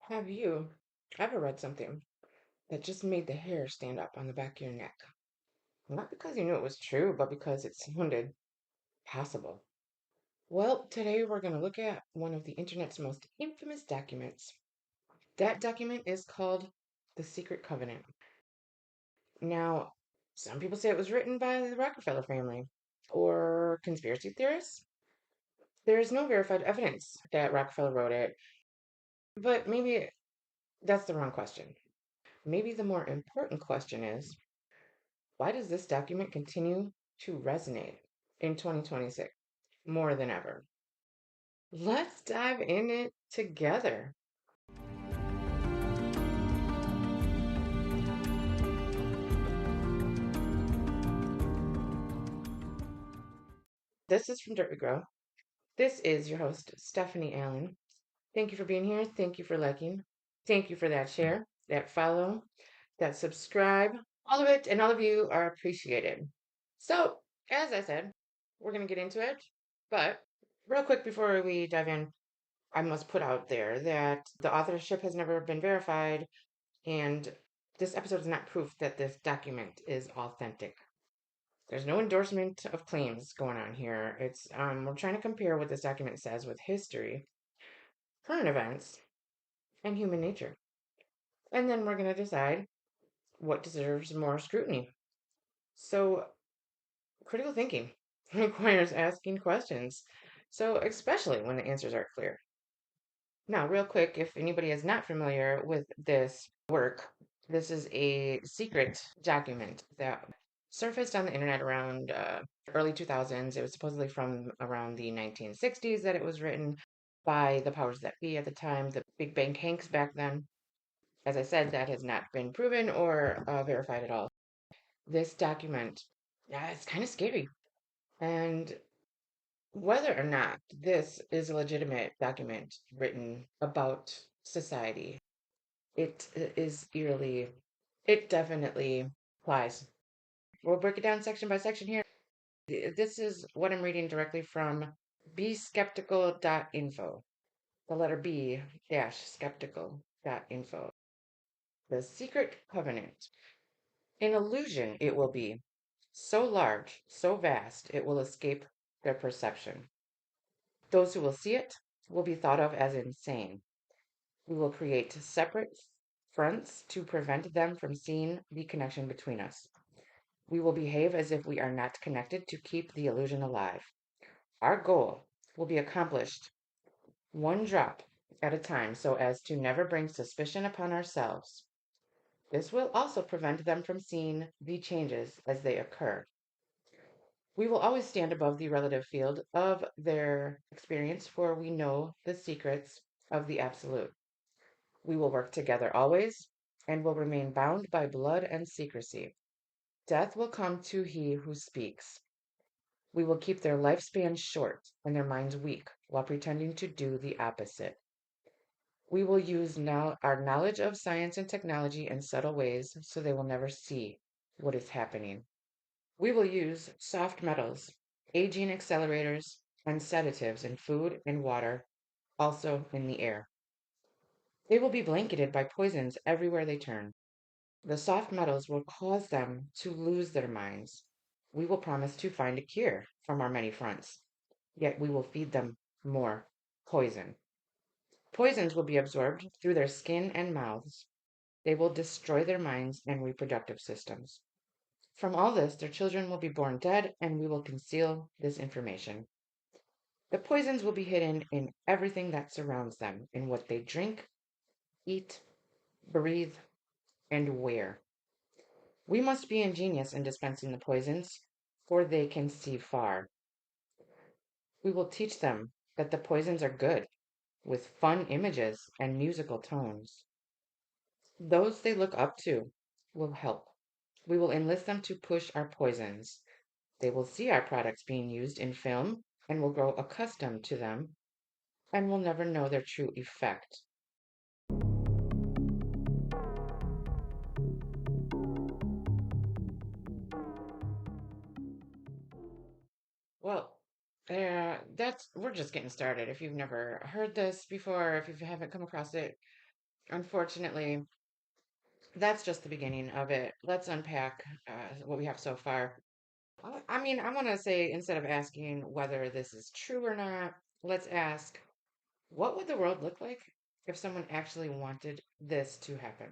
Have you ever read something that just made the hair stand up on the back of your neck? Not because you knew it was true, but because it sounded possible. Well, today we're going to look at one of the internet's most infamous documents. That document is called the Secret Covenant. Now, some people say it was written by the Rockefeller family or conspiracy theorists. There is no verified evidence that Rockefeller wrote it, but maybe that's the wrong question. Maybe the more important question is, why does this document continue to resonate in 2026 more than ever? Let's dive in it together. This is from Dirt We Grow. This is your host, Stephanie Allen. Thank you for being here. Thank you for liking. Thank you for that share, that follow, that subscribe. All of it and all of you are appreciated. So, as I said, we're going to get into it. But real quick before we dive in, I must put out there that the authorship has never been verified, and this episode is not proof that this document is authentic. There's no endorsement of claims going on here. It's we're trying to compare what this document says with history, current events, and human nature. And then we're going to decide what deserves more scrutiny. So, critical thinking requires asking questions. So, especially when the answers aren't clear. Now, real quick, if anybody is not familiar with this work, this is a secret document that surfaced on the internet around early 2000s. It was supposedly from around the 1960s that it was written by the powers that be at the time, the big bank hanks back then. As I said, that has not been proven or verified at all. This document, yeah, it's kind of scary. And whether or not this is a legitimate document written about society, it is eerily, it definitely applies. We'll break it down section by section here. This is what I'm reading directly from beskeptical.info. The letter B dash skeptical.info. The secret covenant. An illusion it will be, so large, so vast, it will escape their perception. Those who will see it will be thought of as insane. We will create separate fronts to prevent them from seeing the connection between us. We will behave as if we are not connected to keep the illusion alive. Our goal will be accomplished one drop at a time so as to never bring suspicion upon ourselves. This will also prevent them from seeing the changes as they occur. We will always stand above the relative field of their experience, for we know the secrets of the absolute. We will work together always, and will remain bound by blood and secrecy. Death will come to he who speaks. We will keep their lifespan short and their minds weak while pretending to do the opposite. We will use now our knowledge of science and technology in subtle ways so they will never see what is happening. We will use soft metals, aging accelerators, and sedatives in food and water, also in the air. They will be blanketed by poisons everywhere they turn. The soft metals will cause them to lose their minds. We will promise to find a cure from our many fronts, yet we will feed them more poison. Poisons will be absorbed through their skin and mouths. They will destroy their minds and reproductive systems. From all this, their children will be born dead, and we will conceal this information. The poisons will be hidden in everything that surrounds them, in what they drink, eat, breathe, and wear. We must be ingenious in dispensing the poisons, for they can see far. We will teach them that the poisons are good, with fun images and musical tones. Those they look up to will help. We will enlist them to push our poisons. They will see our products being used in film and will grow accustomed to them and will never know their true effect. Well, that's we're just getting started. If you've never heard this before, if you haven't come across it, Unfortunately, that's just the beginning of it. Let's unpack what we have so far. I mean, I want to say instead of asking whether this is true or not, let's ask what would the world look like if someone actually wanted this to happen?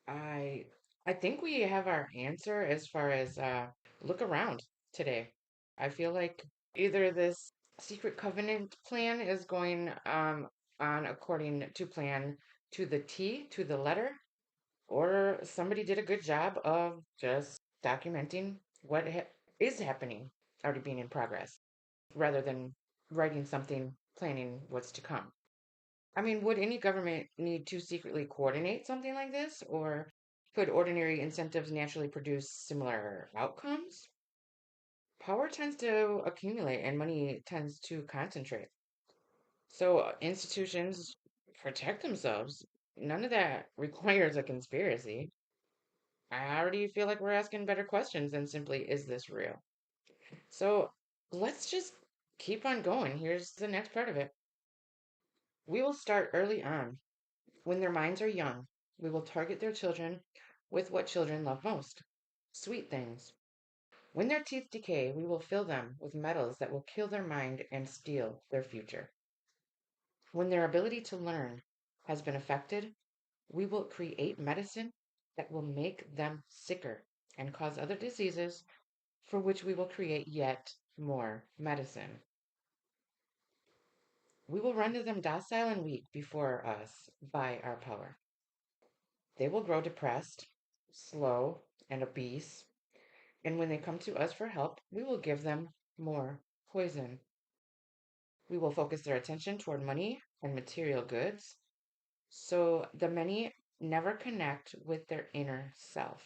I I think we have our answer as far as look around today. I feel like either this secret covenant plan is going on according to plan to the T, to the letter, or somebody did a good job of just documenting what is happening, already being in progress, rather than writing something, planning what's to come. I mean, would any government need to secretly coordinate something like this, or could ordinary incentives naturally produce similar outcomes? Power tends to accumulate and money tends to concentrate. So institutions protect themselves. None of that requires a conspiracy. I already feel like we're asking better questions than simply, is this real? So let's just keep on going. Here's the next part of it. We will start early on. When their minds are young, we will target their children with what children love most sweet things. When their teeth decay, we will fill them with metals that will kill their mind and steal their future. When their ability to learn has been affected, we will create medicine that will make them sicker and cause other diseases for which we will create yet more medicine. We will render them docile and weak before us by our power. They will grow depressed, slow, and obese, and when they come to us for help, we will give them more poison. We will focus their attention toward money and material goods, so the many never connect with their inner self.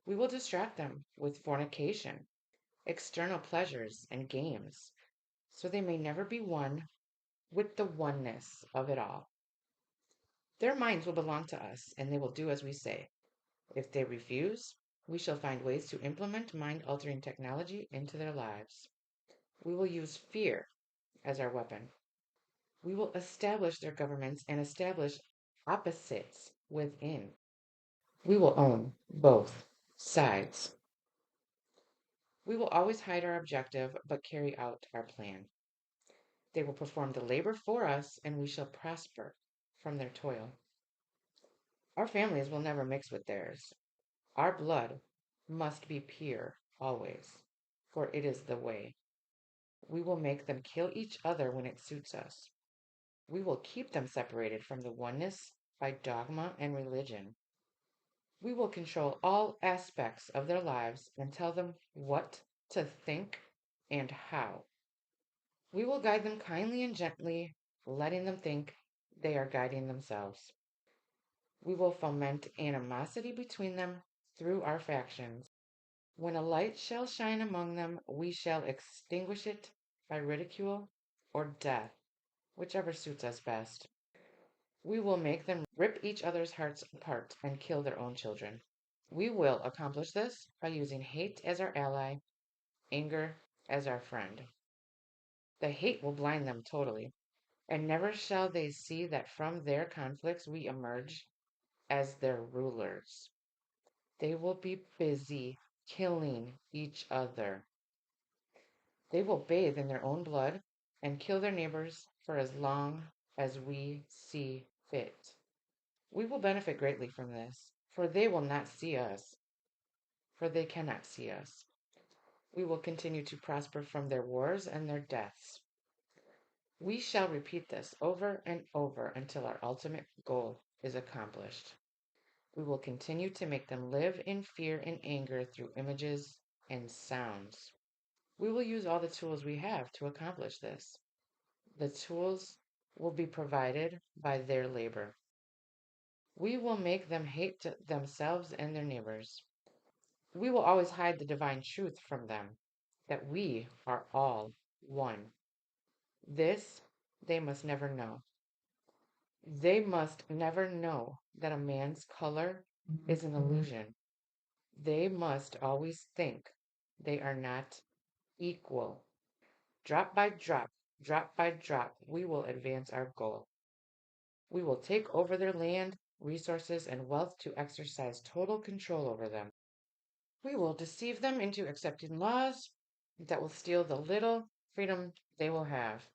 We will distract them with fornication, external pleasures, and games, so they may never be one with the oneness of it all. Their minds will belong to us, and they will do as we say. If they refuse, we shall find ways to implement mind altering technology into their lives. We will use fear as our weapon. We will establish their governments and establish opposites within. We will own both sides. We will always hide our objective but carry out our plan. They will perform the labor for us, and we shall prosper from their toil. Our families will never mix with theirs. Our blood must be pure always, for it is the way. We will make them kill each other when it suits us. We will keep them separated from the oneness by dogma and religion. We will control all aspects of their lives and tell them what to think and how. We will guide them kindly and gently, letting them think they are guiding themselves. We will foment animosity between them through our factions. When a light shall shine among them, we shall extinguish it by ridicule or death, whichever suits us best. We will make them rip each other's hearts apart and kill their own children. We will accomplish this by using hate as our ally, anger as our friend. The hate will blind them totally, and never shall they see that from their conflicts we emerge as their rulers. They will be busy killing each other. They will bathe in their own blood and kill their neighbors for as long as we see fit. We will benefit greatly from this, for they will not see us, for they cannot see us. We will continue to prosper from their wars and their deaths. We shall repeat this over and over until our ultimate goal is accomplished. We will continue to make them live in fear and anger through images and sounds. We will use all the tools we have to accomplish this. The tools will be provided by their labor. We will make them hate themselves and their neighbors. We will always hide the divine truth from them, that we are all one. This they must never know. They must never know that a man's color is an illusion. They must always think they are not equal. Drop by drop, we will advance our goal. We will take over their land, resources, and wealth to exercise total control over them. We will deceive them into accepting laws that will steal the little freedom they will have.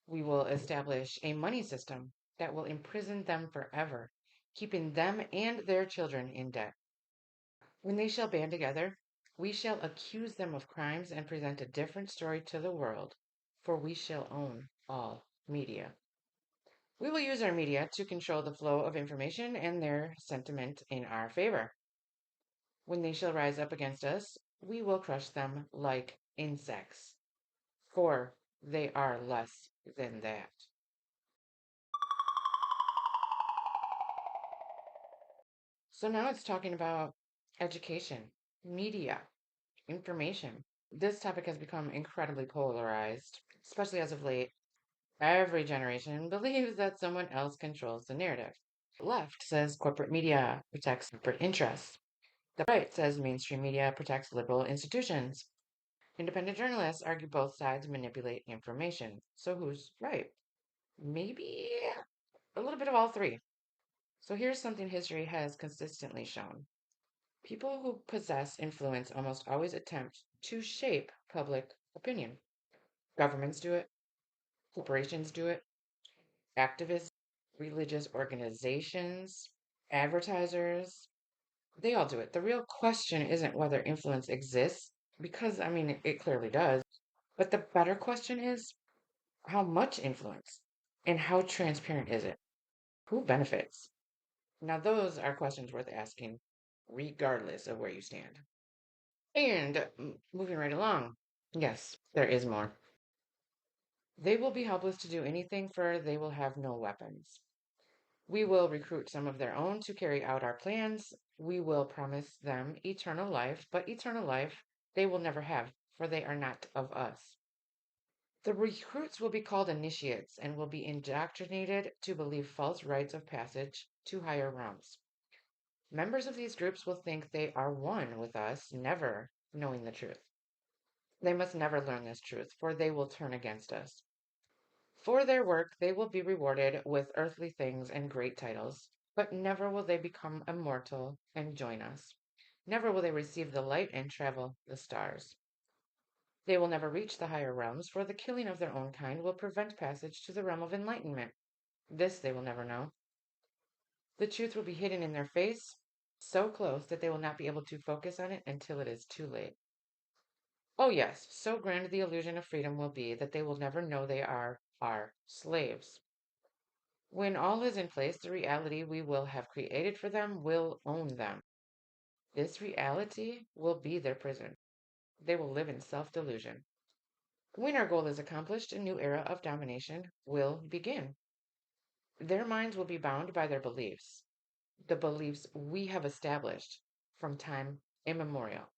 We will establish a money system that will imprison them forever, keeping them and their children in debt. When they shall band together, we shall accuse them of crimes and present a different story to the world, for we shall own all media. We will use our media to control the flow of information and their sentiment in our favor. When they shall rise up against us, we will crush them like insects, for they are less than that. So now it's talking about education, media, information. This topic has become incredibly polarized, especially as of late. Every generation believes that someone else controls the narrative. Left says corporate media protects corporate interests. The right says mainstream media protects liberal institutions. Independent journalists argue both sides manipulate information. So who's right? Maybe a little bit of all three. So here's something history has consistently shown. People who possess influence almost always attempt to shape public opinion. Governments do it, corporations do it, activists, religious organizations, advertisers, they all do it. The real question isn't whether influence exists, because I mean, it clearly does. But the better question is how much influence and how transparent is it? Who benefits? Now, those are questions worth asking, regardless of where you stand. And moving right along, yes, there is more. They will be helpless to do anything, for they will have no weapons. We will recruit some of their own to carry out our plans. We will promise them eternal life, but eternal life they will never have, for they are not of us. The recruits will be called initiates and will be indoctrinated to believe false rites of passage to higher realms. Members of these groups will think they are one with us, never knowing the truth. They must never learn this truth, for they will turn against us. For their work, they will be rewarded with earthly things and great titles, but never will they become immortal and join us. Never will they receive the light and travel the stars. They will never reach the higher realms, for the killing of their own kind will prevent passage to the realm of enlightenment. This they will never know. The truth will be hidden in their face, so close that they will not be able to focus on it until it is too late. Oh, yes, so grand the illusion of freedom will be that they will never know they are our slaves. When all is in place, the reality we will have created for them will own them. This reality will be their prison. They will live in self delusion. When our goal is accomplished, a new era of domination will begin. Their minds will be bound by their beliefs, the beliefs we have established from time immemorial.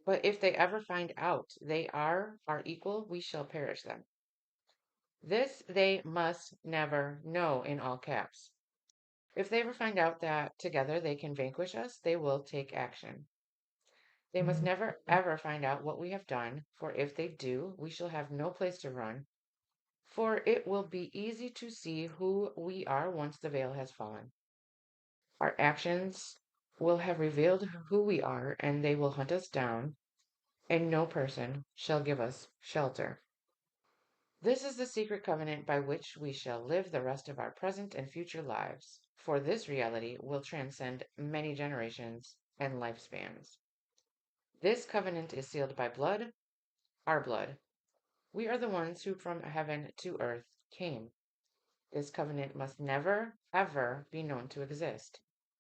But if they ever find out they are our equal, we shall perish them. This they must never know in all caps. If they ever find out that together they can vanquish us, they will take action. They must never ever find out what we have done, for if they do, we shall have no place to run, for it will be easy to see who we are once the veil has fallen. Our actions will have revealed who we are, and they will hunt us down, and no person shall give us shelter. This is the secret covenant by which we shall live the rest of our present and future lives, for this reality will transcend many generations and lifespans. This covenant is sealed by blood, our blood. We are the ones who from heaven to earth came. This covenant must never, ever be known to exist.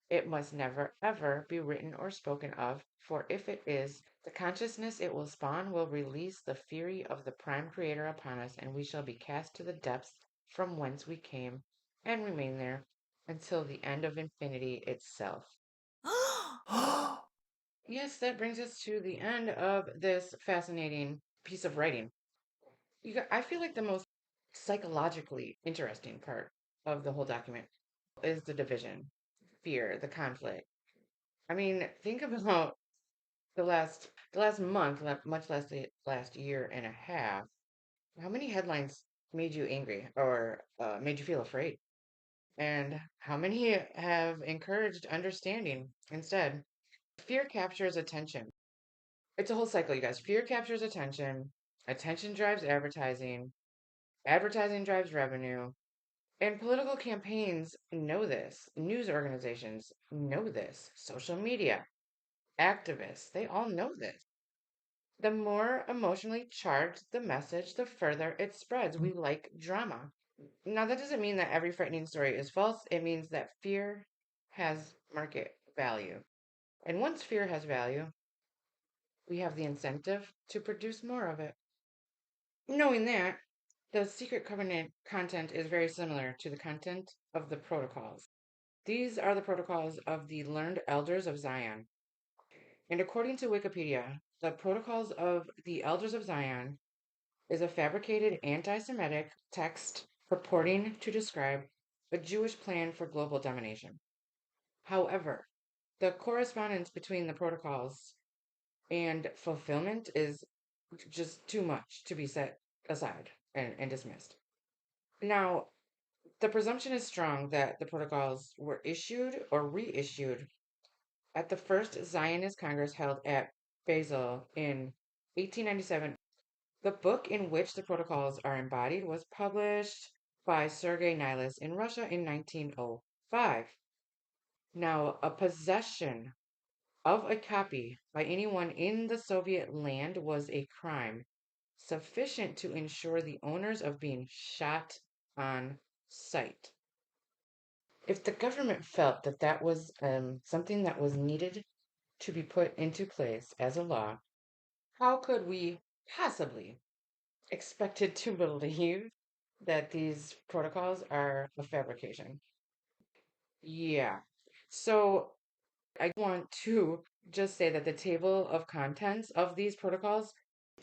It must never, ever be written or spoken of, for if it is, the consciousness it will spawn will release the fury of the prime creator upon us, and we shall be cast to the depths from whence we came, and remain there until the end of infinity itself. Yes, that brings us to the end of this fascinating piece of writing. I feel like the most psychologically interesting part of the whole document is the division, fear, the conflict. I mean, think about the last month, much less the last year and a half. How many headlines made you angry or made you feel afraid? And how many have encouraged understanding instead? Fear captures attention. It's a whole cycle, you guys. Fear captures attention. Attention drives advertising. Advertising drives revenue. And political campaigns know this. News organizations know this. Social media, activists, they all know this. The more emotionally charged the message, the further it spreads. We like drama. Now, that doesn't mean that every frightening story is false. It means that fear has market value. And once fear has value, we have the incentive to produce more of it. Knowing that, the secret covenant content is very similar to the content of the protocols. These are the protocols of the learned elders of Zion. And according to Wikipedia, the protocols of the elders of Zion is a fabricated anti Semitic text purporting to describe a Jewish plan for global domination. However, the correspondence between the protocols and fulfillment is just too much to be set aside and dismissed. Now, the presumption is strong that the protocols were issued or reissued at the first Zionist Congress held at Basel in 1897. The book in which the protocols are embodied was published by Sergei Nilus in Russia in 1905. Now, a possession of a copy by anyone in the Soviet land was a crime sufficient to ensure the owners of being shot on sight. If the government felt that that was something that was needed to be put into place as a law, how could we possibly expected to believe that these protocols are a fabrication? Yeah. So I want to just say that the table of contents of these protocols,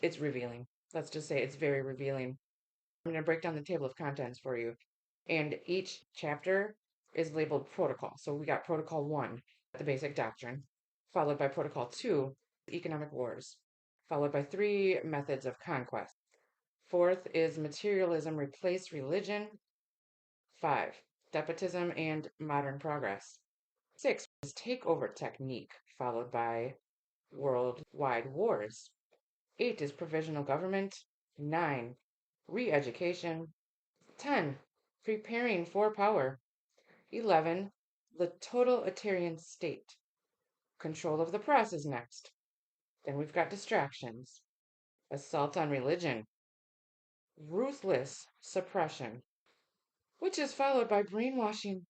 it's revealing. Let's just say it's very revealing. I'm going to break down the table of contents for you. And each chapter is labeled protocol. So we got protocol 1, the basic doctrine, followed by protocol 2, economic wars, followed by 3, methods of conquest. Fourth is materialism replace religion. 5, despotism and modern progress. 6 is takeover technique, followed by worldwide wars. 8 is provisional government. 9, re-education. 10, preparing for power. 11, the totalitarian state. Control of the press is next. Then we've got distractions, assault on religion, ruthless suppression, which is followed by brainwashing,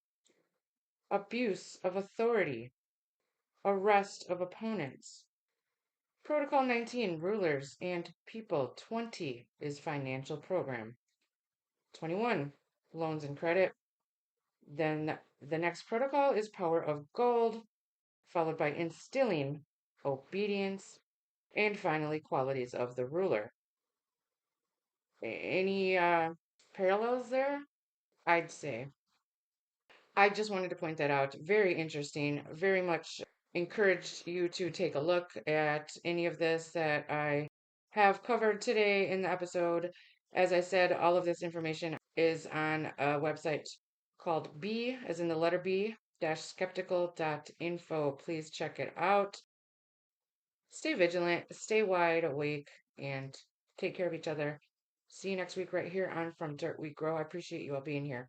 abuse of authority, arrest of opponents. Protocol 19, rulers and people. 20 is financial program. 21, loans and credit. Then the next protocol is power of gold, followed by instilling obedience, and finally qualities of the ruler. Any parallels there? I'd say. I just wanted to point that out. Very interesting. Very much encourage you to take a look at any of this that I have covered today in the episode. As I said, all of this information is on a website called B, as in the letter B, skeptical.info. Please check it out. Stay vigilant, stay wide awake, and take care of each other. See you next week right here on From Dirt We Grow. I appreciate you all being here.